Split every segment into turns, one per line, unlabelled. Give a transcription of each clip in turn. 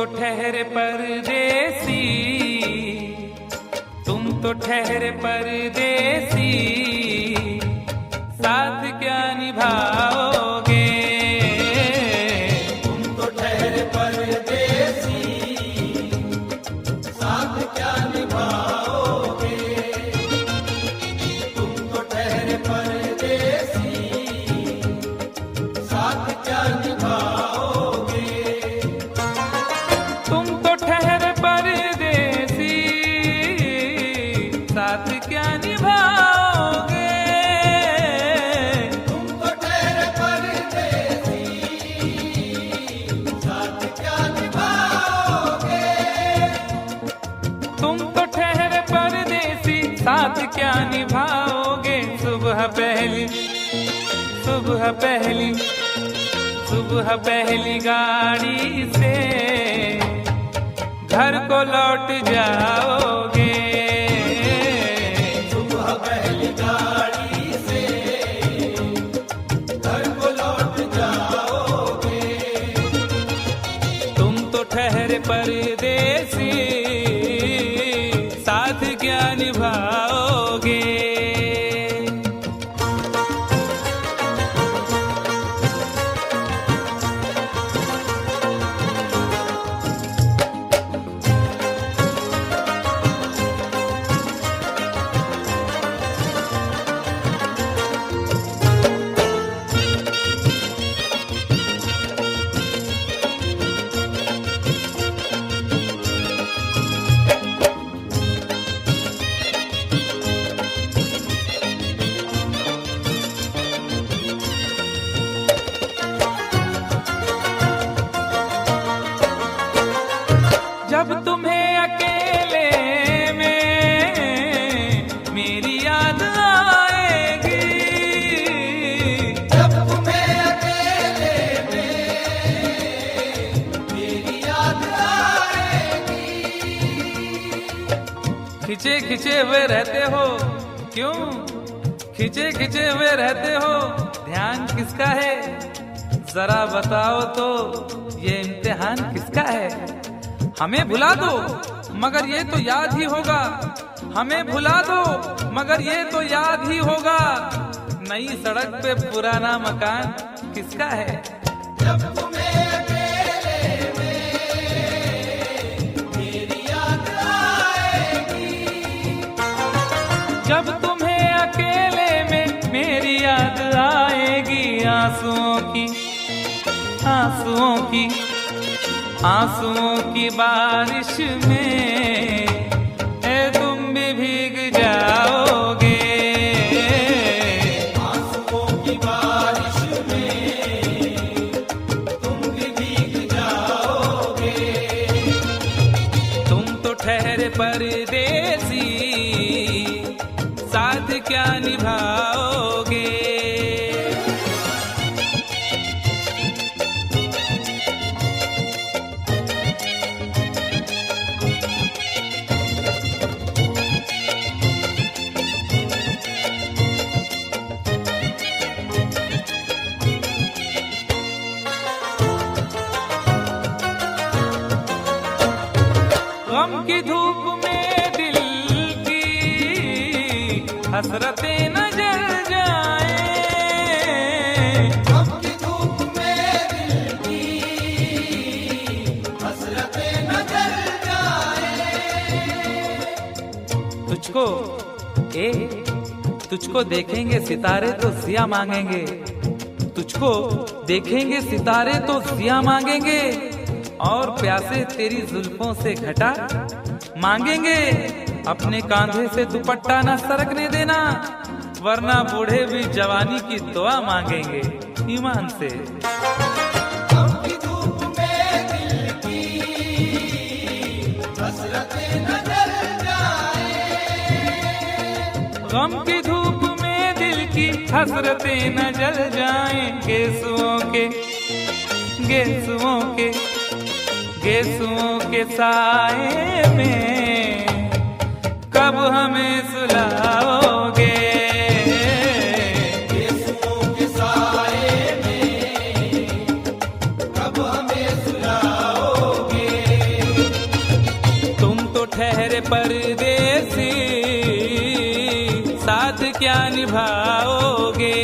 ठहरे परदेसी, तुम तो ठहरे परदेसी, साथ क्या निभाओगे।
तुम तो ठहरे परदेसी, साथ क्या निभाओगे। तुम तो ठहरे परदेसी, साथ क्या निभाओगे।
तुम तो ठहरे परदेसी, साथ क्या निभाओगे।
तुम तो ठहरे परदेसी, साथ क्या निभाओगे।
तुम तो ठहरे परदेसी, साथ क्या निभाओगे। सुबह पहली, सुबह पहली, सुबह पहली गाड़ी से घर को लौट जाओगे।
सुबह पहली गाड़ी से घर को लौट जाओगे।
तुम तो ठहरे परदेसी, साथ क्या निभाओगे। जब तुम्हें अकेले में मेरी याद आएगी,
जब तुम्हें अकेले में मेरी याद आएगी।
खिंचे खिंचे हुए रहते हो क्यों, खिंचे खिंचे हुए रहते हो, ध्यान किसका है जरा बताओ तो, ये इम्तिहान किसका है। हमें भुला दो मगर ये तो याद ही होगा, हमें भुला दो मगर ये तो याद ही होगा। नई सड़क पे पुराना मकान किसका है।
जब तुम्हें अकेले में मेरी याद आएगी।
जब तुम्हें अकेले में मेरी याद आएगी। आंसुओं की, आंसुओं की, आंसुओं की बारिश में तुम भी भीग जाओगे।
आंसुओं की बारिश में तुम भी भीग जाओगे।
तुम तो ठहरे परदेसी, साथ क्या निभाओगे। गम की धूप में दिल की हसरतें न जल जाए।
गम की धूप में दिल की हसरतें न जल जाए।
तुझको तुझको देखेंगे सितारे तो जिया मांगेंगे। तुझको देखेंगे सितारे तो जिया मांगेंगे, और प्यासे तेरी जुल्फों से घटा मांगेंगे। अपने कांधे से दुपट्टा न सरकने देना, वरना बूढ़े भी जवानी की दुआ मांगेंगे ईमान से।
गम की धूप में दिल की हसरतें न जल जाए।
गम की धूप में दिल की हसरतें न जल जाएं। गेसुओं के, गेसुओं के, गेसुओं के साए में कब हमें सुलाओगे।
गेसुओं के साए में कब हमें सुलाओगे।
परदेसी, साथ क्या निभाओगे।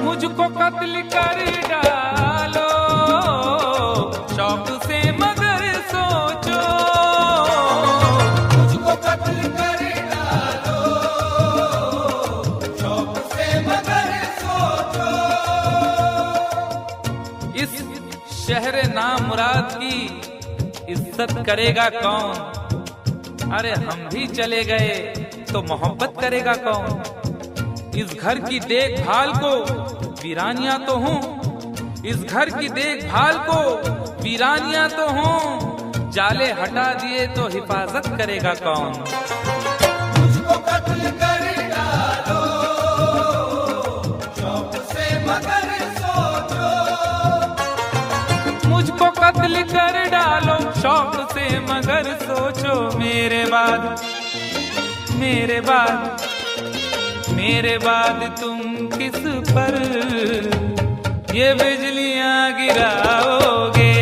मुझको कत्ल कर डालो शौक से मगर सोचो,
मुझको कत्ल कर डालो शौक से मगर सोचो।
इस शहर नामुराद की इज्जत करेगा कौन। अरे हम भी चले गए तो मोहब्बत करेगा कौन। इस घर की देखभाल को वीरानियां तो हूँ, इस घर की देखभाल को वीरानियां तो हूँ, जाले हटा दिए तो हिफाजत करेगा कौन।
मुझको कत्ल कर डालो शौक से मगर सोचो।
मुझको कत्ल कर डालो शौक से मगर सोचो। मेरे बाद मेरे बाद मेरे बाद तुम किस पर ये बिजलियां गिराओगे।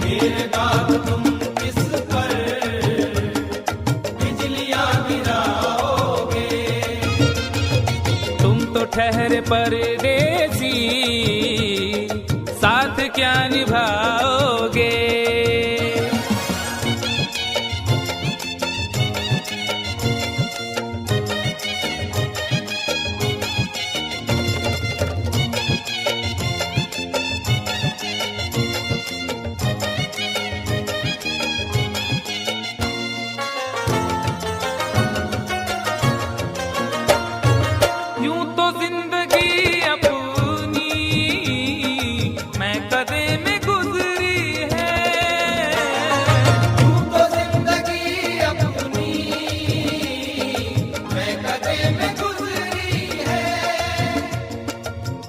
मेरे बाद तुम किस पर बिजलियां गिराओगे।
तुम तो ठहरे परदेसी, साथ क्या निभाओगे। यूं तो जिंदगी अपनी मैं कदे में गुजरी है।
यूं तो जिंदगी अपनी मैं कदे में गुजरी है।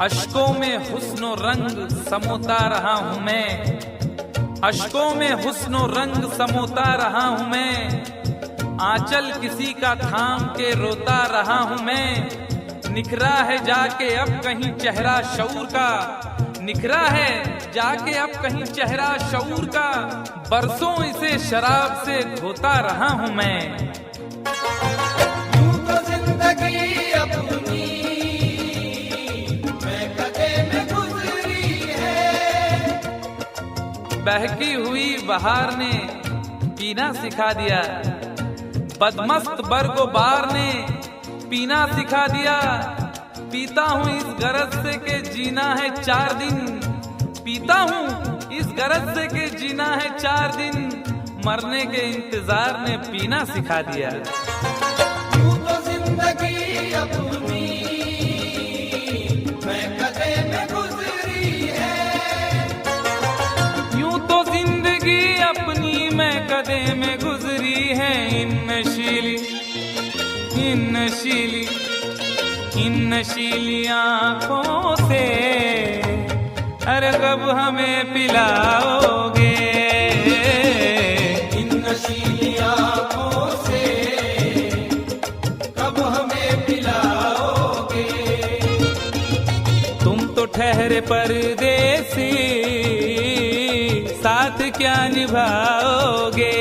अश्कों में हुस्नो रंग समोता रहा हूं मैं, अश्कों में हुस्नो रंग समोता रहा हूं मैं। आंचल किसी का थाम के रोता रहा हूं मैं। निखरा है जाके अब कहीं चेहरा शऊर का, निखरा है जाके अब कहीं चेहरा शऊर का। बरसों इसे शराब से धोता रहा हूं मैं।
यूं तो जिंदगी अपनी मैं कदे में गुजरी है।
बहकी हुई बहार ने पीना सिखा दिया, बदमस्त बरगो बार ने पीना सिखा दिया। पीता हूँ इस गरज से के जीना है 4 दिन, पीता हूँ इस गरज से के जीना है 4 दिन। मरने के इंतजार ने पीना सिखा दिया।
यूं तो जिंदगी अपनी मैं कदे में गुजरी है।
यूं तो जिंदगी अपनी मैं कदे में गुजरी है। इन नशीली आंखों से अरे कब हमें पिलाओगे।
इन नशीली आंखों से कब हमें पिलाओगे।
तुम तो ठहरे परदेसी, साथ क्या निभाओगे।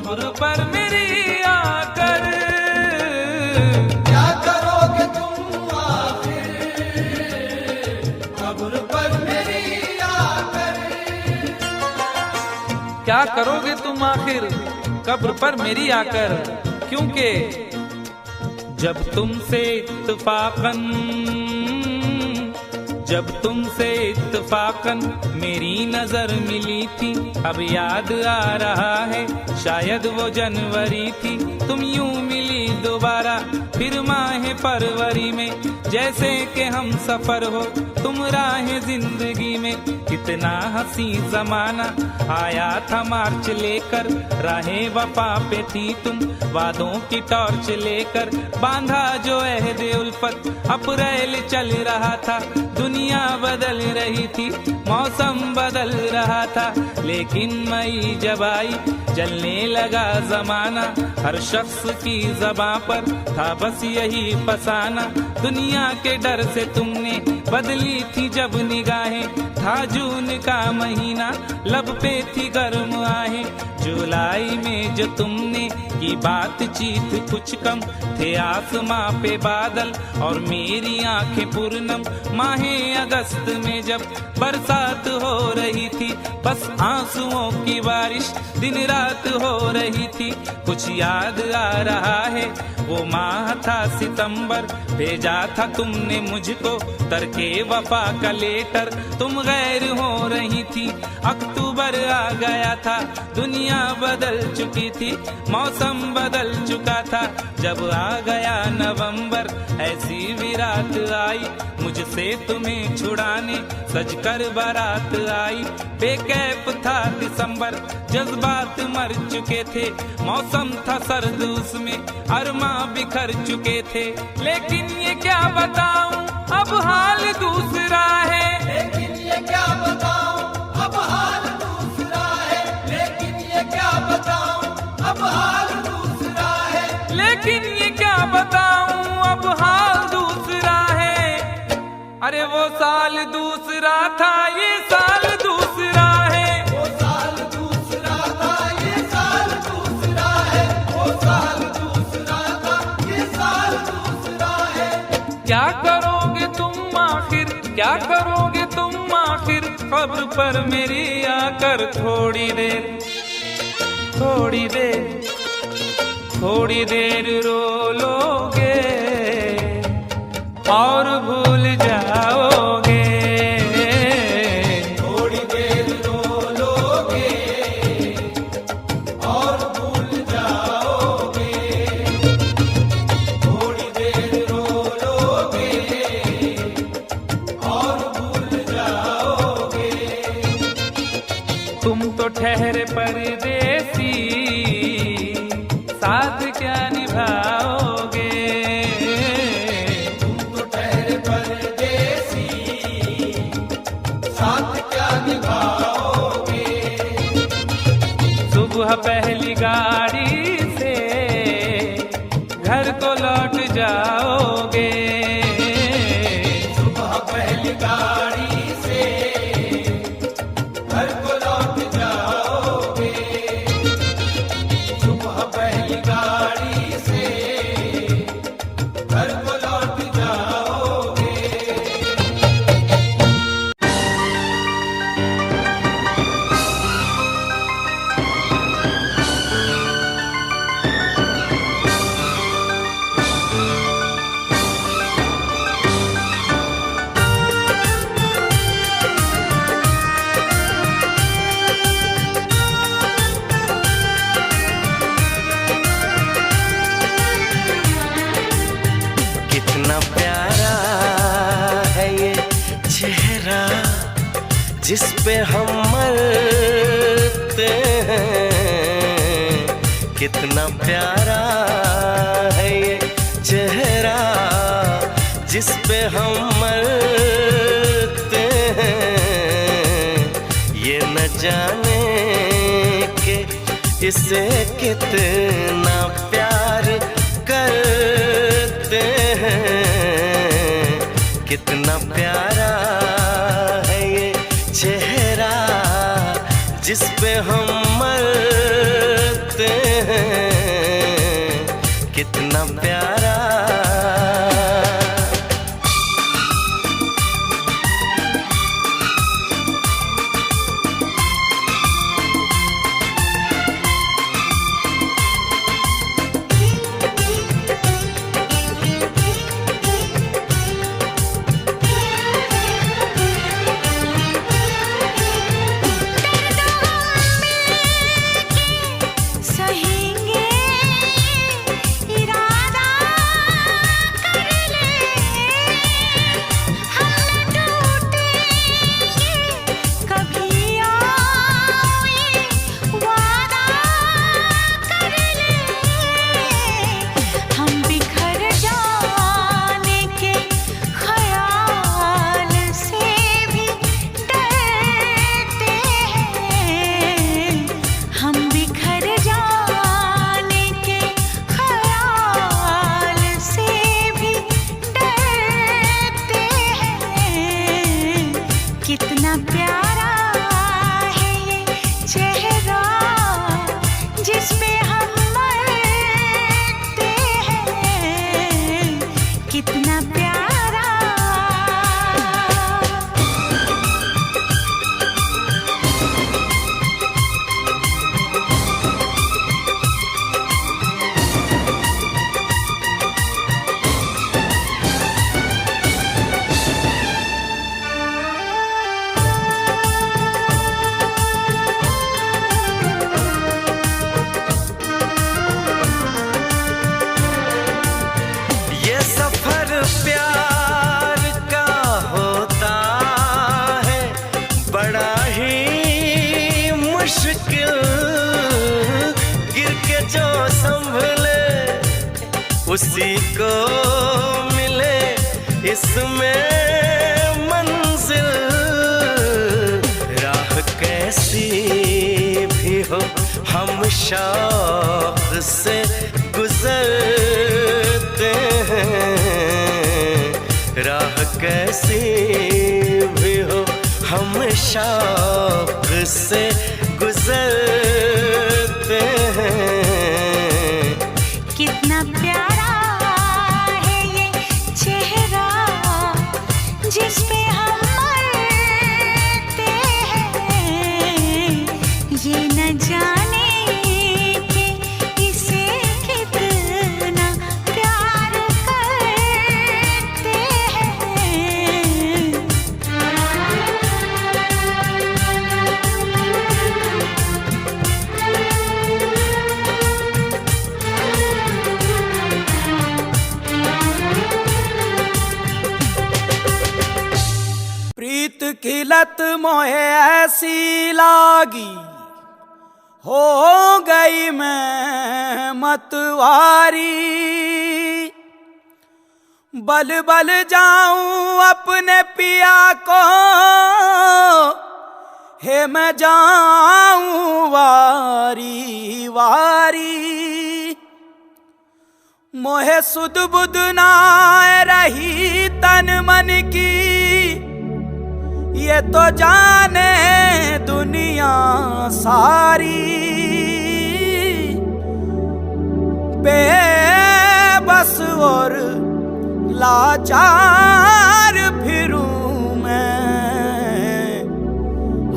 कब्र पर मेरी आकर।
क्या करोगे तुम आखिर कब्र पर मेरी आकर।
क्या करोगे तुम आखिर कब्र पर मेरी आकर, क्योंकि जब तुमसे इत्तफाकन मेरी नजर मिली थी, अब याद आ रहा है शायद वो जनवरी थी। तुम यूं मिली दोबारा फिर माह फरवरी में, जैसे कि हम सफर हो तुम राह जिंदगी में। कितना हंसी जमाना आया था मार्च लेकर, राहें वफा पे थी तुम वादों की टॉर्च लेकर। बांधा जो अहदे उल्फत अप्रैल चल रहा था, दुनिया बदल रही थी मौसम बदल रहा था। लेकिन मई जब आई जलने लगा जमाना, हर शख्स की ज़बां पर था बस यही फसाना। दुनिया के डर से तुमने बदली थी जब निगाहें, था जून का महीना लब पे थी गर्म आहें। जुलाई में जो तुमने की बातचीत कुछ कम थे आसमां पे बादल और मेरी आंखें पूर्णम। माहे अगस्त में जब बरसात हो रही थी, बस आंसुओं की बारिश दिन रात हो रही थी। कुछ याद आ रहा है वो माह था सितंबर, भेजा था तुमने मुझको तरके वफा का लेटर। तुम गैर हो रही थी, अक्टूबर आ गया था, दुनिया बदल चुकी थी, मौसम बदल चुका था। जब आ गया नवंबर ऐसी विरात आई, मुझसे तुम्हें छुड़ाने सजकर बारात आई। बेकैफ था दिसंबर, जज्बात मर चुके थे, मौसम था सर्द उसमें अरमा बिखर चुके थे। लेकिन ये क्या बताऊं अब हाल दूसरा है,
लेकिन ये क्या बताऊं अब हाल दूसरा है। लेकिन ये क्या बताऊं अब हाल दूसरा है।
लेकिन ये क्या बताऊं अब हाल दूसरा है। अरे वो साल दूसरा था ये साल दूसरा है।
वो साल दूसरा था ये साल दूसरा है। वो साल दूसरा था ये साल दूसरा है।
क्या करोगे तुम आखिर, क्या करोगे तुम आखिर कब्र पर मेरी आकर। थोड़ी देर थोड़ी देर थोड़ी देर रो लोगे और भूल जाओगे।
थोड़ी देर रो लोगे और भूल जाओगे। थोड़ी देर रो लोगे और भूल जाओगे।
तुम तो ठहरे परदेसी, साथ क्या निभाओगे।
तुम तो ठहरे परदेसी, साथ क्या निभाओगे।
सुबह पहली गाड़ी से घर को लौट जाओगे।
सुबह पहली गाड़ी से घर को लौट जाओगे। सुबह पहली गाड़ी से घर को लौट जाओगे।
कितना प्यारा है ये चेहरा जिस पे हम मरते हैं। कितना प्यारा है ये चेहरा जिस पे हम मरते हैं। ये न जाने कि इसे कितना प्यार करते हैं। कितना प्यारा है ये चेहरा जिस पे हम मरते
कितना प्यारा।
ये सफर प्यार का होता है बड़ा ही मुश्किल, गिर के जो संभले उसी को मिले इसमें मंजिल। राह कैसी भी हो हम शौक से गुजरते हैं, राह कैसी भी हो हम शौक से गुजरते हैं।
कितना प्यारा है ये चेहरा जिस पे हम मरते हैं, ये न जाने कि इसे कितना प्यार करते हैं।
प्रीत की लत मोहे ऐसी लागी, हो गई मैं मतवारी। बल बल जाऊं अपने पिया को, हे मैं जाऊं वारी वारी। मोहे सुध बुध ना रही तन मन की, ये तो जाने दुनिया सारी। बेबस और लाचार फिरूं मैं,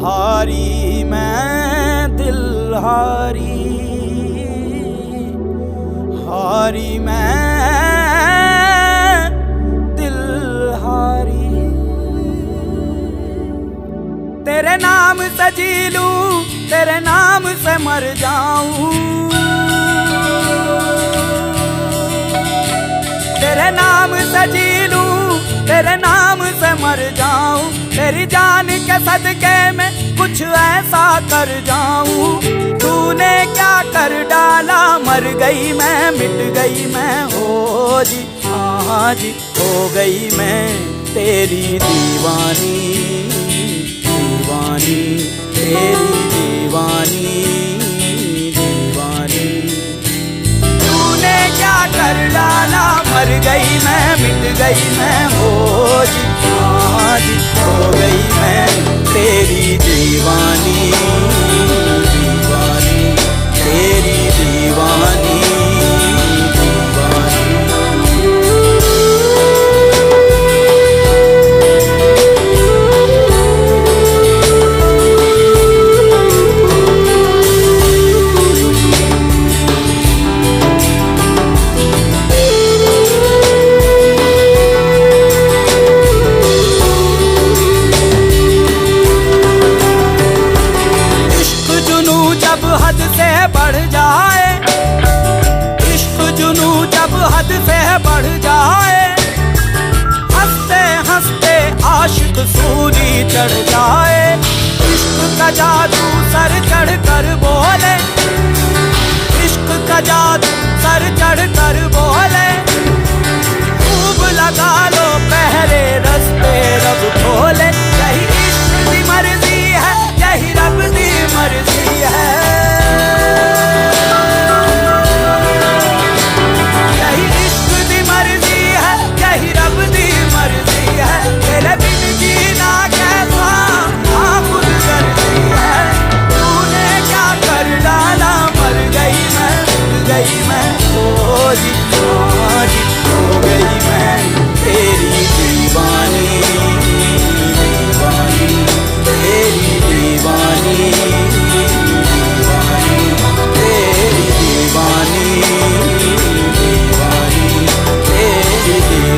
हारी मैं दिल हारी, हारी मैं दिल हारी। तेरे नाम से जी लूं, तेरे नाम से मर जाऊं, तेरे नाम से जी लूं, तेरे नाम से मर जाऊं। तेरी जान के सदके में कुछ ऐसा कर जाऊं। तूने क्या कर डाला, मर गई मैं, मिट गई मैं, हो जी हाँ जी हो गई मैं तेरी दीवानी, दीवानी तेरी दीवानी, दीवानी। तूने क्या कर डाला, मर गई मैं, मिट गई मैं, हो जी हाँ जी हो गई मैं तेरी दीवानी, दीवानी तेरी दीवानी, दीवानी। हद से बढ़ जाए, इश्क जुनू जब हद से बढ़ जाए, हंसते हंसते आशिक सूली चढ़ जाए। इश्क का जादू सर चढ़ कर बोले, इश्क का जादू सर चढ़ कर बोले। खूब लगा लो पहरे रस्ते रब खोले, यही इश्क की मर्जी है, यही रब की मर्जी है। यही इश्क दी मर्जी है, यही रब दी मर्जी है। तेरे बिन जीना कैसा आखुद गर्जी है। तूने क्या कर डाला, मर गई मैं, मिट गई मैं, ओ जी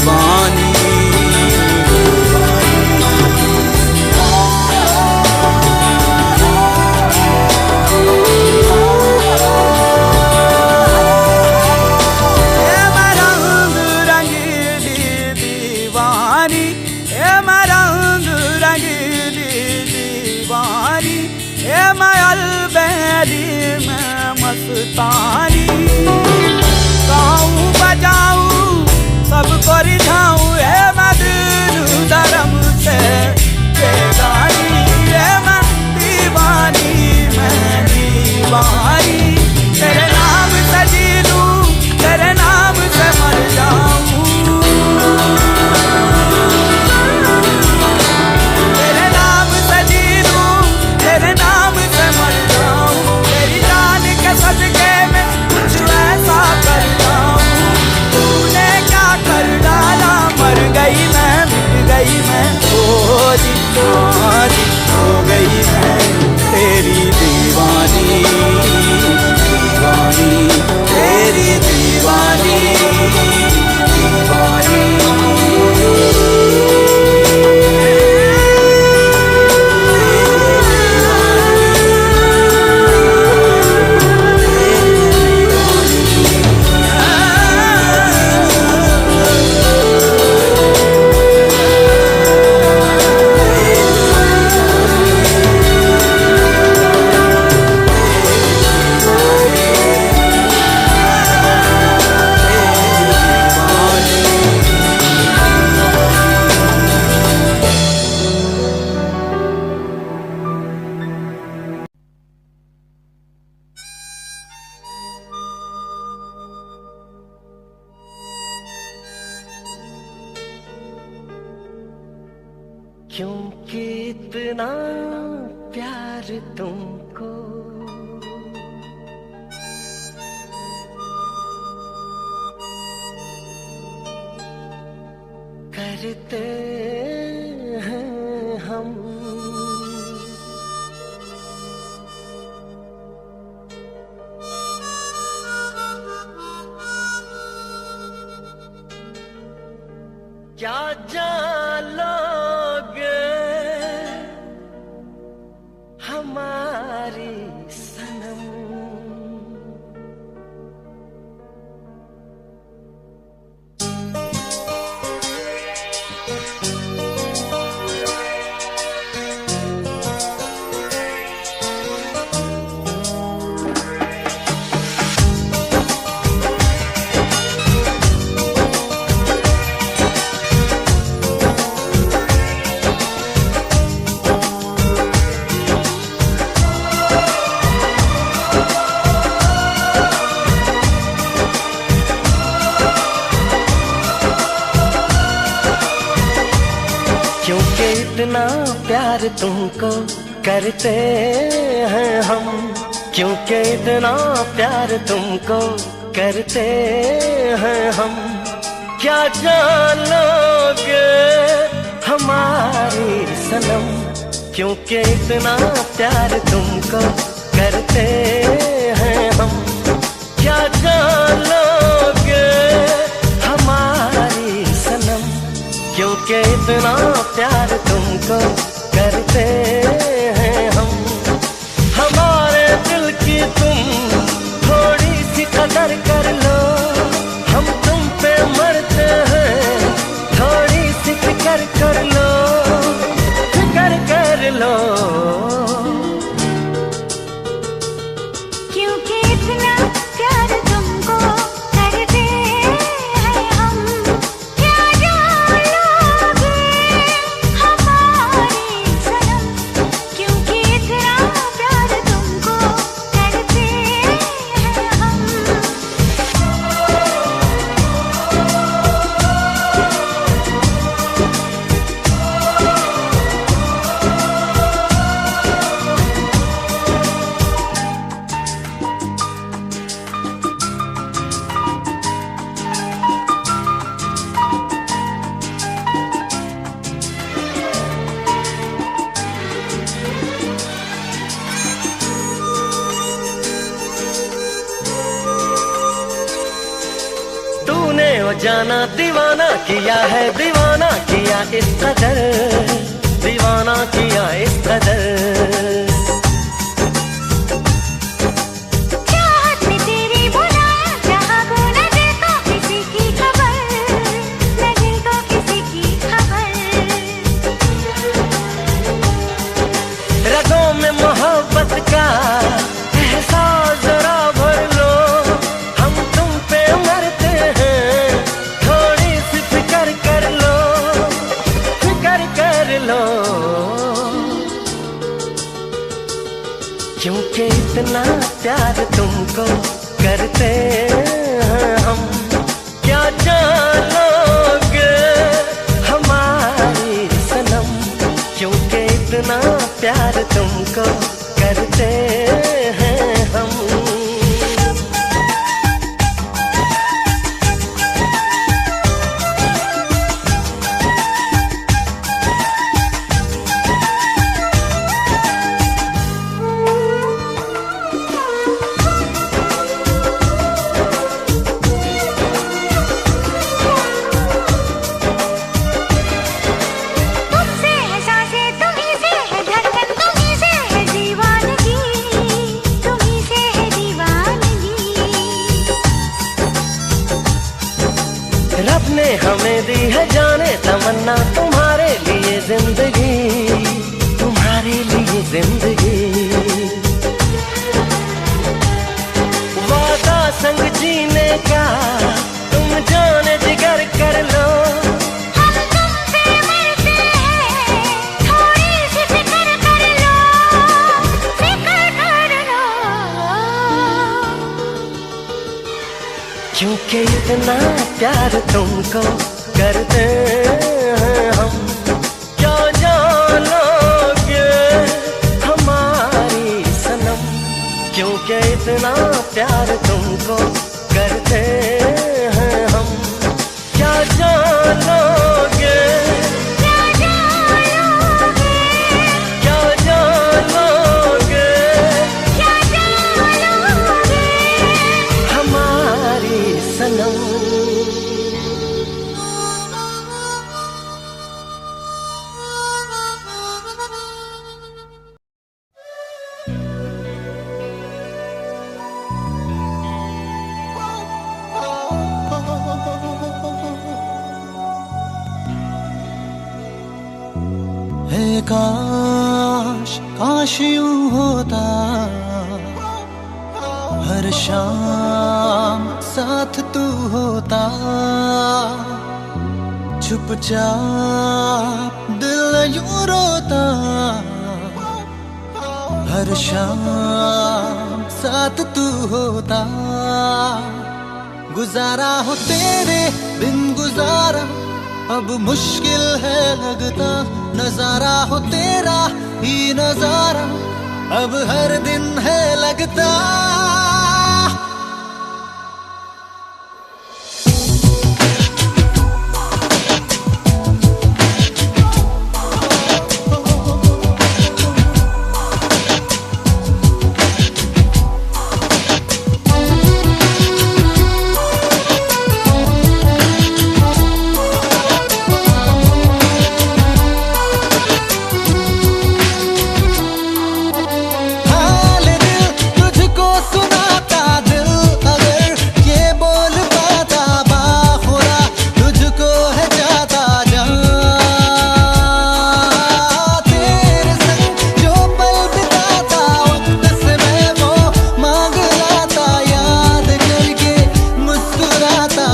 दीवानी। मस्तानी गाऊं बजाऊं सबको रिझाऊं मैं दिल धर्म से बेगानी मैं दीवानी तेरे नाम से जी लूं तेरे नाम से मर जाऊं तेरे नाम से जी लूं तेरे नाम से मर जाऊं तेरी जान के सदके में कुछ ऐसा कर जाऊं तूने क्या कर डाला मर गई मैं मिट गई मैं ओ जी हो गई मैं तेरी दीवानी दीवानी तेरी दीवानी दीवानी।
क्योंकि इतना प्यार तुमको करते हैं हम क्या जान लोगे हमारी सनम। क्योंकि इतना प्यार तुमको करते हैं हम क्योंकि इतना प्यार तुमको करते हैं हम क्या जान लोगे हमारी सनम। क्योंकि इतना प्यार तुमको करते हैं हम क्या जान लोगे हमारी सनम। क्योंकि इतना प्यार तुमको करते हैं हम हमारे दिल की तुम थोड़ी सी कदर कर लो हम तुम पे मरते हैं थोड़ी सी फिक्र कर लो फिक्र कर लो।
क्योंकि इतना प्यार तुमको करते हैं हम क्या जान लोगे हमारी सनम। क्योंकि इतना प्यार तुमको करते हैं हम
जाना दीवाना किया है, दीवाना किया इस कदर, दीवाना किया इस कदर।
चाहत में तेरी बुलाया, जहाँ को न दे तो किसी की खबर, न दे तो किसी की खबर।
रगों में मोहब्बत का एहसास जरा भर लो, हम तुम पे मरते हैं, थोड़ी सी फिक्र कर लो, फिक्र कर लो। क्योंकि इतना प्यार तुमको करते हैं हम, क्या जानोगे हमारी सनम। क्योंकि इतना प्यार तुमको करते हैं हम।
तुमसे है सांसें, तुम्हीं से है धड़कन, तुम्हीं से है दीवानगी, तुम्हीं से है दीवानगी।
रब ने हमें दी है जाने तमन्ना, तुम्हारे लिए जिंदगी, तुम्हारे लिए जिंदगी। वादा संग जीने का तुम जाने जिगर कर लो,
हम तुम पे मरते हैं, थोड़ी सी फिक्र कर लो, फिक्र कर लो।
क्योंकि इतना प्यार तुमको करते हैं हम, क्या जानोगे हमारी सनम। क्योंकि इतना प्यार तुमको करते हैं हम, क्या जानोगे,
क्या जानोगे,
क्या जानोगे
क्या जानोगे।
हमारी सनम।
हे काश काश यूं होता, हर शाम साथ तू होता, चुपचाप दिल यूं रोता, हर शाम साथ तू होता। गुजारा हो तेरे बिन गुजारा अब मुश्किल है लगता, नजारा हो तेरा ही नजारा अब हर दिन है लगता। हाल दिल तुझको सुनाता, दिल अगर ये बोल पाता, बाखुदा तुझको है जाता जहाँ। तेरे संग जो पल बिताता, वक्त से मैं वो मांग लाता, याद करके मुस्कुराता।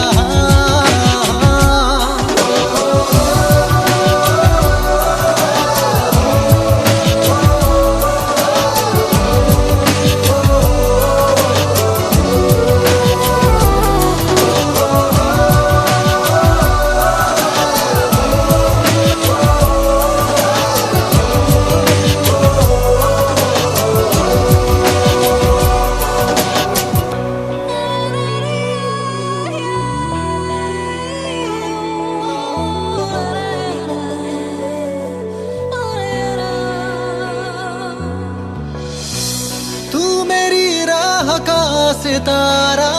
तू मेरी राह का सितारा,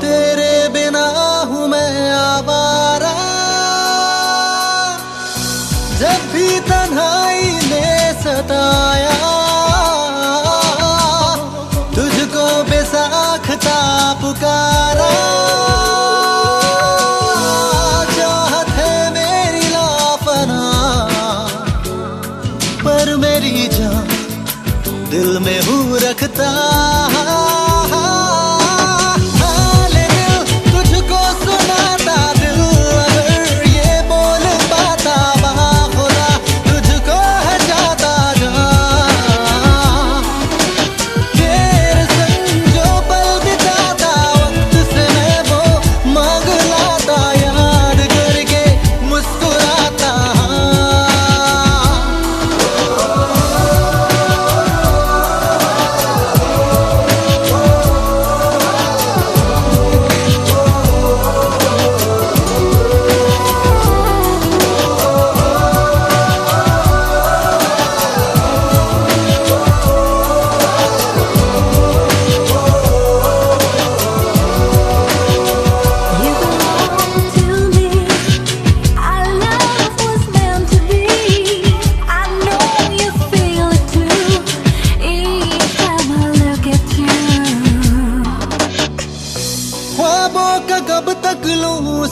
तेरे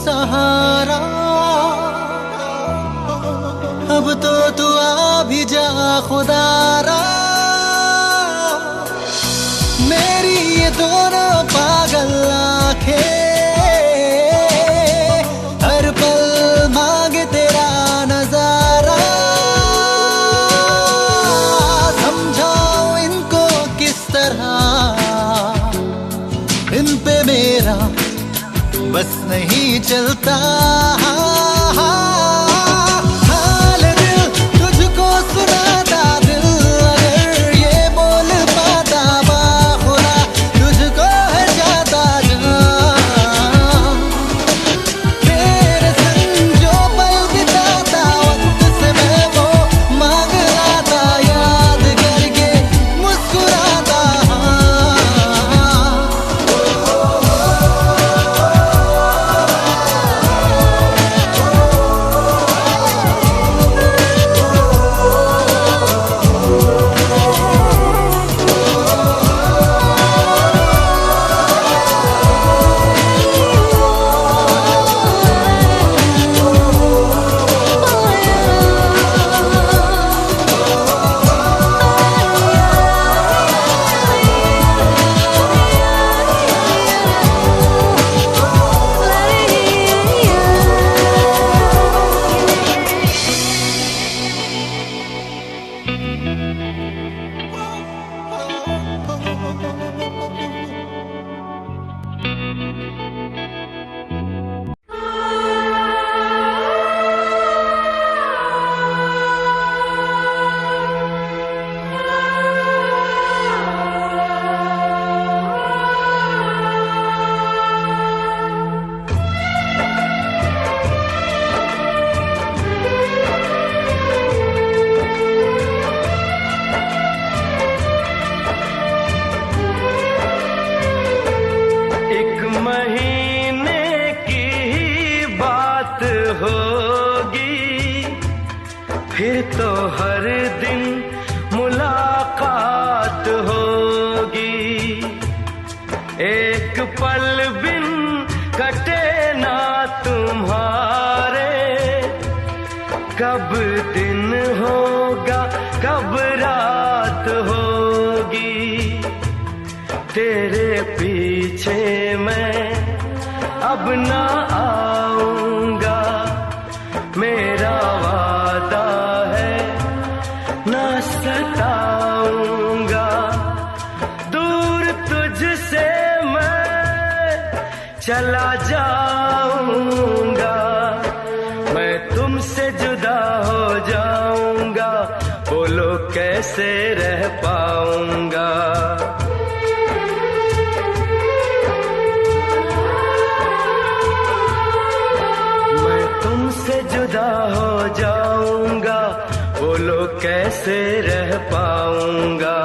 सहारा। अब तो तू आ भी जा खुदारा, मेरी ये दोनों पागल आंखें हर पल मांगे तेरा नजारा। समझाओ इनको किस तरह, इन पे मेरा बस नहीं चलता। हाल दिल तुझको सुनाता, दिल अगर ये बोल पाता, बाखुदा तुझको है जाता जहां। तेरे संग जो पल बिताता, वक्त से मैं वो मांग लाता, याद करके मुस्कुराता। फिर तो हर दिन मुलाकात होगी, एक पल बिन कटे ना तुम्हारे। कब दिन होगा कब रात होगी, तेरे पीछे मैं अब ना आऊंगा। मेरा वादा है ना सताऊंगा, दूर तुझसे मैं चला जाऊंगा। मैं तुमसे जुदा हो जाऊंगा, बोलो कैसे रह पाऊंगा। तुमसे जुदा हो जाऊंगा, बोलो कैसे रह पाऊंगा।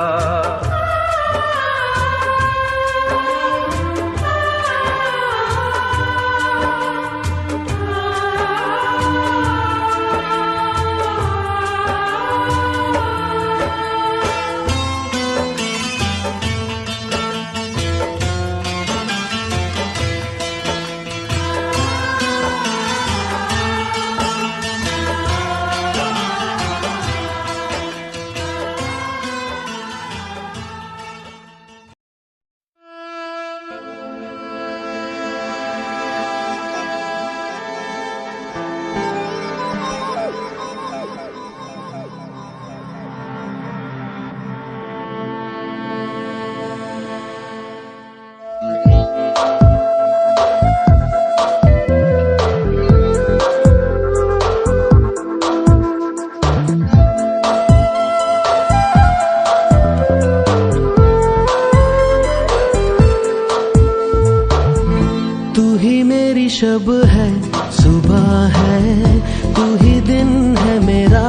शब है सुबह है, तू ही दिन है मेरा,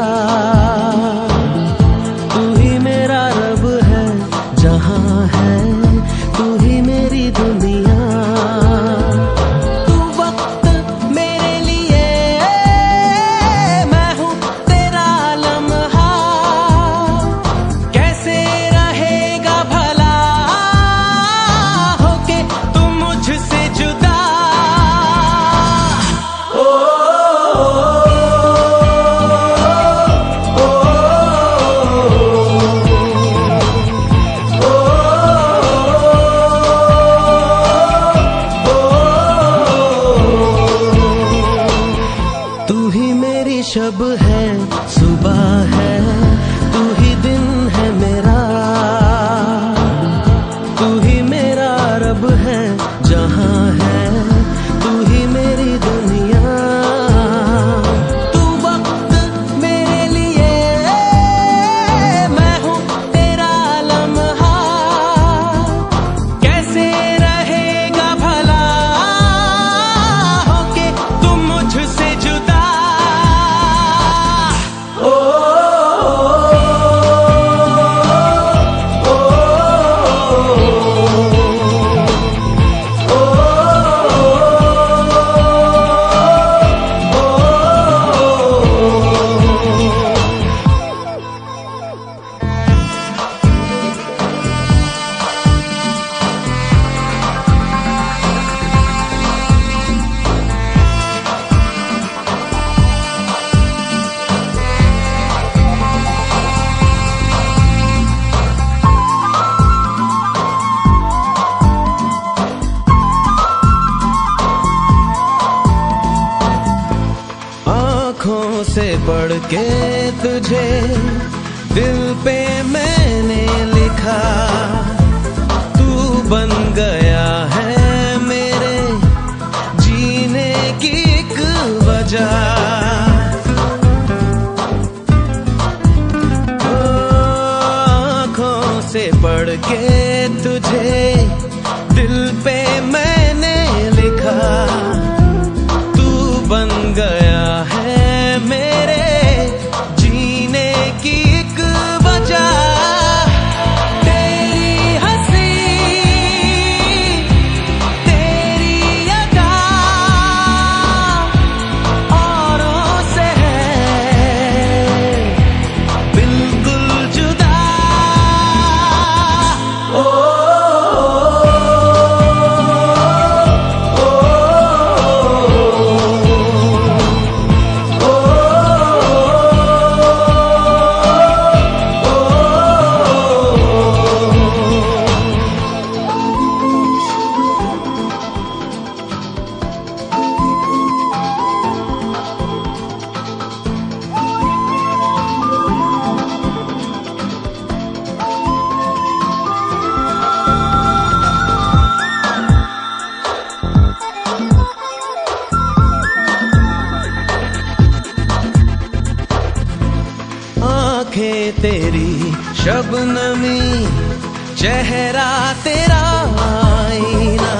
तू ही मेरा रब है जहां है, तू ही मेरी दुनिया। तू वक्त मेरे लिए, मैं हूँ तेरा लम्हा, कैसे रहेगा भला होके तू मुझसे जुदा। शब है सुबह है, तू ही दिन है मेरा, तू ही मेरा रब है, जहां है तू ही मेरी दुनिया। तू वक्त मेरे लिए, मैं हूँ तेरा लम्हा, कैसे रहेगा भला होके तुम मुझसे जुदा। आँखों से पढ़ के तुझे दिल पे मैंने लिखा, तू बन गया है मेरे जीने की एक वजह। आँखों से पढ़ के तुझे दिल पे मैंने लिखा, तू बन गया है मेरे जीने की एक वजह। तेरी हंसी तेरी अदा औरों से है बिल्कुल जुदा। आँखें तेरी शबनमी, चेहरा तेरा आईना,